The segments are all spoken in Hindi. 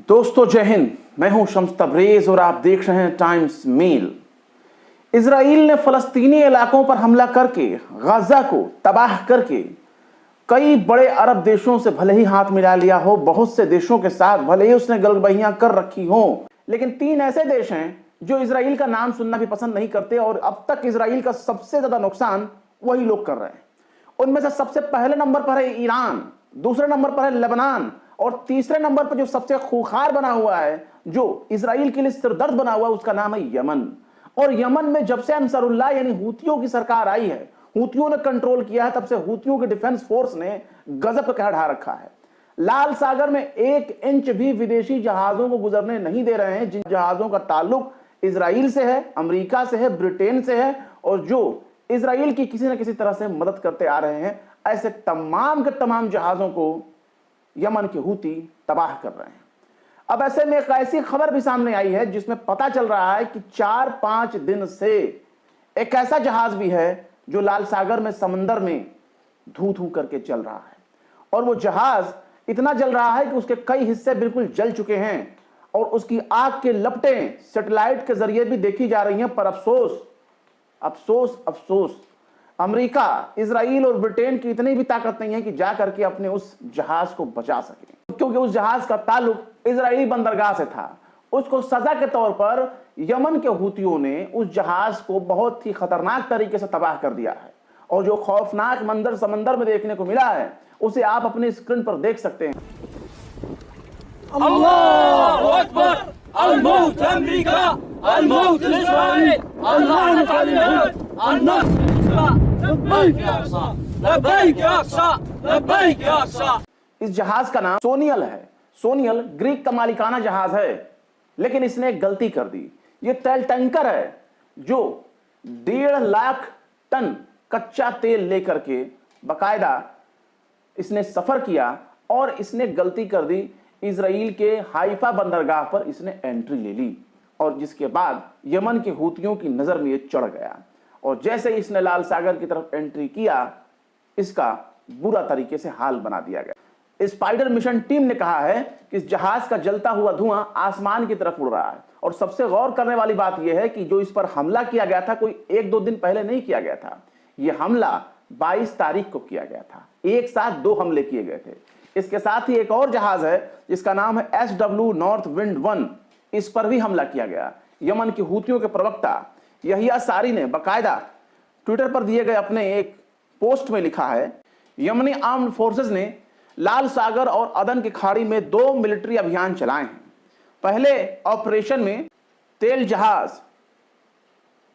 दोस्तों जय हिंद। मैं हूं शम्स तबरेज और आप देख रहे हैं टाइम्स मेल। इजराइल ने फलस्तीनी इलाकों पर हमला करके गाजा को तबाह करके कई बड़े अरब देशों से भले ही हाथ मिला लिया हो, बहुत से देशों के साथ भले ही उसने गलबहियां कर रखी हो, लेकिन 3 ऐसे देश हैं जो इजराइल का नाम सुनना भी पसंद नहीं करते और अब तक इजराइल का सबसे ज्यादा नुकसान वही लोग कर रहे हैं। उनमें से सबसे पहले नंबर पर है ईरान, दूसरे नंबर पर है लेबनान और तीसरे नंबर पर जो सबसे खूंखार बना हुआ है, जो इजराइल के लिए सिरदर्द बना हुआ है, उसका नाम है यमन। और यमन में जब से अंसारुल्लाह यानी हूतियों की सरकार आई है, हूतियों ने कंट्रोल किया है, तब से हूतियों के डिफेंस फोर्स ने गजब का कहर ढा रखा है। लाल सागर में 1 इंच भी विदेशी जहाजों को गुजरने नहीं दे रहे हैं, जिन जहाजों का ताल्लुक इजराइल से है, अमेरिका से है, ब्रिटेन से है और जो इजराइल की किसी न किसी तरह से मदद करते आ रहे हैं, ऐसे तमाम के तमाम जहाजों को यमन के हूती तबाह कर रहे हैं। अब ऐसे में एक ऐसी खबर भी सामने आई है जिसमें पता चल रहा है कि 4-5 दिन से एक ऐसा जहाज भी है जो लाल सागर में समंदर में धू धू करके चल रहा है और वो जहाज इतना जल रहा है कि उसके कई हिस्से बिल्कुल जल चुके हैं और उसकी आग के लपटें सैटेलाइट के जरिए भी देखी जा रही हैं। पर अफसोस अफसोस अफसोस, अमेरिका, इजराइल और ब्रिटेन की इतनी भी ताकत नहीं है कि जा करके अपने उस जहाज को बचा सके, क्योंकि उस जहाज का ताल्लुक इजरायली बंदरगाह से था। उसको सजा के तौर पर यमन के हूतियों ने उस जहाज को बहुत ही खतरनाक तरीके से तबाह कर दिया है और जो खौफनाक मंजर समंदर में देखने को मिला है उसे आप अपनी स्क्रीन पर देख सकते हैं। अल्लाहु अकबर, अल-मौत अमेरिका, अल-मौत इस्राइल, अल-लानत अल-यहूद, अन-नस्र लब्बैक या अक्सा, लब्बैक या अक्सा, लब्बैक या अक्सा। इस जहाज का नाम सोनियल है। सोनियल ग्रीक का मालिकाना जहाज है, लेकिन इसने एक गलती कर दी। यह तेल टैंकर है जो 1.5 लाख टन कच्चा तेल लेकर के बाकायदा इसने सफर किया और इसने गलती कर दी। इजराइल के हाइफा बंदरगाह पर इसने एंट्री ले ली और जिसके बाद यमन के हूतियों की नजर में यह चढ़ गया और जैसे इसने लाल सागर की तरफ एंट्री किया, इसका बुरा तरीके से हाल बना दिया गया। स्पाइडर मिशन टीम ने कहा है कि इस जहाज का जलता हुआ धुआं आसमान की तरफ उड़ रहा है और सबसे गौर करने वाली बात यह है कि जो इस पर हमला किया गया था कोई 1-2 दिन पहले नहीं किया गया था। यह हमला 22 तारीख को किया गया था। एक साथ 2 हमले किए गए थे। इसके साथ ही एक और जहाज है जिसका नाम है SW नॉर्थ विंड 1, इस पर भी हमला किया गया। यमन के हूतियों के प्रवक्ता यहिया सारी ने बाकायदा ट्विटर पर दिए गए अपने एक पोस्ट में लिखा है, यमनी आर्म्ड फोर्सेस ने लाल सागर और अदन की खाड़ी में 2 मिलिट्री अभियान चलाए हैं। पहले ऑपरेशन में तेल जहाज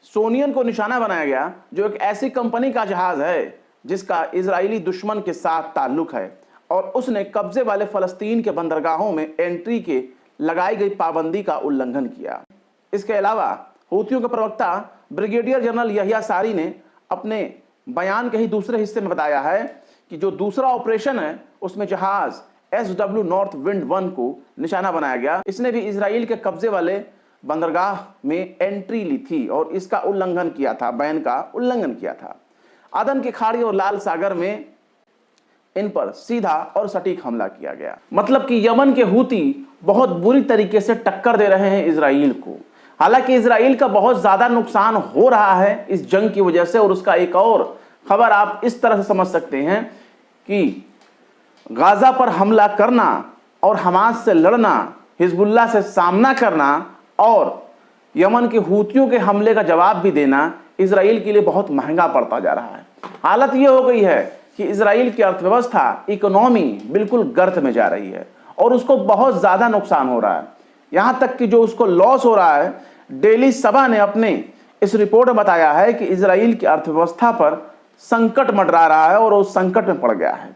सोनियन को निशाना बनाया गया, जो एक ऐसी कंपनी का जहाज है जिसका इजरायली दुश्मन के साथ ताल्लुक है और उसने कब्जे वाले फलस्तीन के बंदरगाहों में एंट्री के लगाई गई पाबंदी का उल्लंघन किया। इसके अलावा हूतियों के प्रवक्ता ब्रिगेडियर जनरल यहिया सारी ने अपने बयान के ही दूसरे हिस्से में बताया है कि जो दूसरा ऑपरेशन है उसमें जहाज SW नॉर्थ विंड 1 को निशाना बनाया गया। इसने भी इजराइल के कब्जे वाले बंदरगाह में एंट्री ली थी और इसका उल्लंघन किया था, बैन का उल्लंघन किया था। अदन की खाड़ी और लाल सागर में इन पर सीधा और सटीक हमला किया गया। मतलब कि यमन के हूती बहुत बुरी तरीके से टक्कर दे रहे हैं इजराइल को। हालांकि इजराइल का बहुत ज्यादा नुकसान हो रहा है इस जंग की वजह से और उसका एक और खबर आप इस तरह से समझ सकते हैं कि गाजा पर हमला करना और हमास से लड़ना, हिजबुल्लाह से सामना करना और यमन के हूतियों के हमले का जवाब भी देना इजराइल के लिए बहुत महंगा पड़ता जा रहा है। हालत यह हो गई है कि इजराइल की अर्थव्यवस्था, इकोनॉमी बिल्कुल गर्त में जा रही है और उसको बहुत ज्यादा नुकसान हो रहा है। यहां तक कि जो उसको लॉस हो रहा है, डेली सभा ने अपने इस रिपोर्ट में बताया है कि इजराइल की अर्थव्यवस्था पर संकट मंडरा रहा है और वो संकट में पड़ गया है।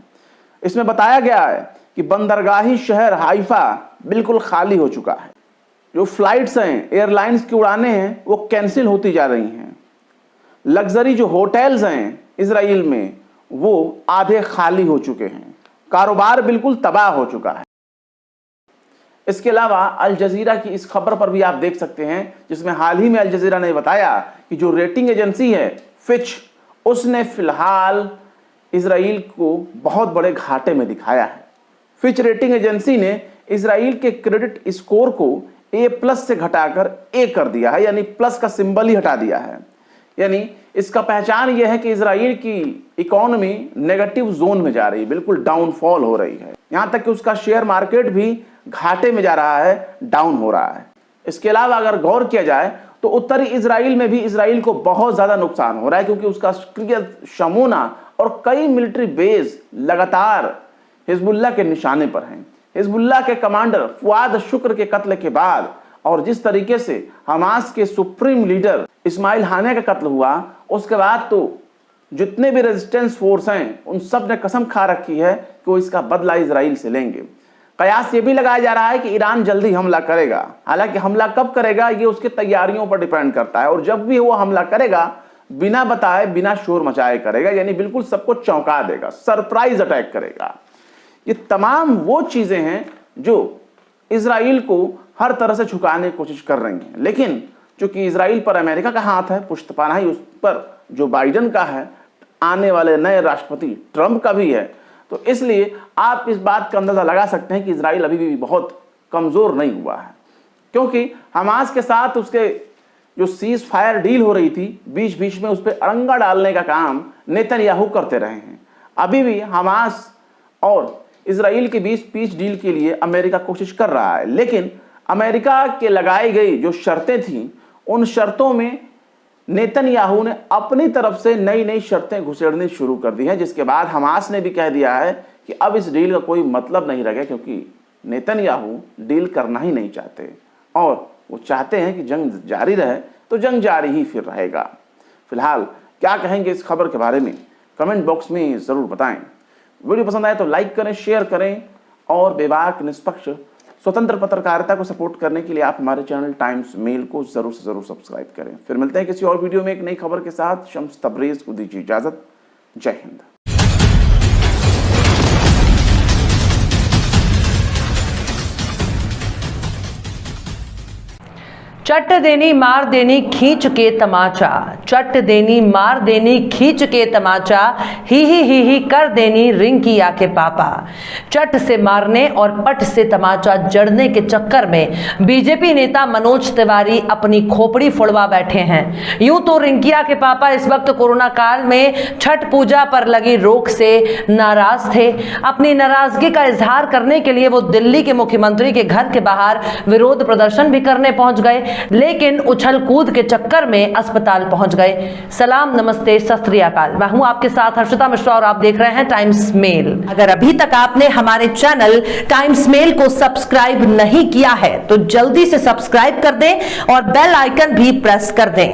इसमें बताया गया है कि बंदरगाही शहर हाइफा बिल्कुल खाली हो चुका है। जो फ्लाइट्स हैं, एयरलाइंस की उड़ानें हैं, वो कैंसिल होती जा रही हैं। लग्जरी जो होटल्स हैं इजराइल में वो आधे खाली हो चुके हैं। कारोबार बिल्कुल तबाह हो चुका है। इसके अलावा अल जजीरा की इस खबर पर भी आप देख सकते हैं, जिसमें हाल ही में अल जजीरा ने बताया कि जो रेटिंग एजेंसी है फिच, उसने फिलहाल इजराइल को बहुत बड़े घाटे में दिखाया है। फिच रेटिंग एजेंसी ने इजराइल के क्रेडिट स्कोर को A+ से घटाकर A कर दिया है, यानी प्लस का सिंबल ही हटा दिया है। यानी इसका पहचान यह है कि इजराइल की इकोनॉमी नेगेटिव जोन में जा रही है, बिल्कुल डाउनफॉल हो रही है। यहां तक कि उसका शेयर मार्केट भी घाटे में जा रहा है, डाउन हो रहा है। इसके अलावा अगर गौर किया जाए तो उत्तरी इजराइल में भी इजराइल को बहुत ज्यादा नुकसान हो रहा है, क्योंकि उसका शमूना और कई मिलिट्री बेस लगातार हिजबुल्लाह के निशाने पर हैं। हिजबुल्लाह के कमांडर फुआद शुक्र के कत्ल के बाद और जिस तरीके से हमास के सुप्रीम लीडर इस्माइल हानिया का कत्ल हुआ, उसके बाद तो जितने भी रेजिस्टेंस फोर्स हैं उन सब ने कसम खा रखी है कि वो इसका बदला इजराइल से लेंगे। कयास ये भी लगाया जा रहा है कि ईरान जल्दी हमला करेगा। हालांकि हमला कब करेगा ये उसकी तैयारियों पर डिपेंड करता है, और जब भी वो हमला करेगा बिना बताए बिना शोर मचाए करेगा, यानी बिल्कुल सबको चौंका देगा, सरप्राइज अटैक करेगा। ये तमाम वो चीजें हैं जो इजराइल को हर तरह से झुकाने की कोशिश कर रही हैं। लेकिन चूंकि इजराइल पर अमेरिका का हाथ है, पुष्टपानाही उस पर जो बाइडेन का है, आने वाले नए राष्ट्रपति ट्रंप का भी है, तो इसलिए आप इस बात का अंदाजा लगा सकते हैं कि इजराइल अभी भी बहुत कमजोर नहीं हुआ है। क्योंकि हमास के साथ उसके जो सीज फायर डील हो रही थी, बीच बीच में उस पर अड़ंगा डालने का काम नेतन्याहू करते रहे हैं। अभी भी हमास और इजराइल के बीच पीस डील के लिए अमेरिका कोशिश कर रहा है, लेकिन अमेरिका के लगाई गई जो शर्तें थीं, उन शर्तों में नेतन्याहू ने अपनी तरफ से नई नई शर्तें घुसेड़नी शुरू कर दी हैं, जिसके बाद हमास ने भी कह दिया है कि अब इस डील का कोई मतलब नहीं रह गया, क्योंकि नेतन्याहू डील करना ही नहीं चाहते और वो चाहते हैं कि जंग जारी रहे, तो जंग जारी ही फिर रहेगा। फिलहाल क्या कहेंगे इस खबर के बारे में कमेंट बॉक्स में ज़रूर बताएं। वीडियो पसंद आए तो लाइक करें, शेयर करें, और बेबाक निष्पक्ष स्वतंत्र पत्रकारिता को सपोर्ट करने के लिए आप हमारे चैनल टाइम्स मेल को जरूर से जरूर सब्सक्राइब करें। फिर मिलते हैं किसी और वीडियो में एक नई खबर के साथ। शम्स तबरेज को दीजिए इजाजत। जय हिंद। चट देनी मार देनी खींच के तमाचा, चट देनी मार देनी खींच के तमाचा, ही कर देनी रिंकिया के पापा। चट से मारने और पट से तमाचा जड़ने के चक्कर में बीजेपी नेता मनोज तिवारी अपनी खोपड़ी फुड़वा बैठे हैं। यूं तो रिंकिया के पापा इस वक्त कोरोना काल में छठ पूजा पर लगी रोक से नाराज थे। अपनी नाराजगी का इजहार करने के लिए वो दिल्ली के मुख्यमंत्री के घर के बाहर विरोध प्रदर्शन भी करने पहुंच गए, लेकिन उछल कूद के चक्कर में अस्पताल पहुंच गए। सलाम, नमस्ते, सत श्री अकाल। मैं हूं आपके साथ हर्षिता मिश्रा और आप देख रहे हैं टाइम्स मेल। अगर अभी तक आपने हमारे चैनल टाइम्स मेल को सब्सक्राइब नहीं किया है तो जल्दी से सब्सक्राइब कर दें और बेल आइकन भी प्रेस कर दें।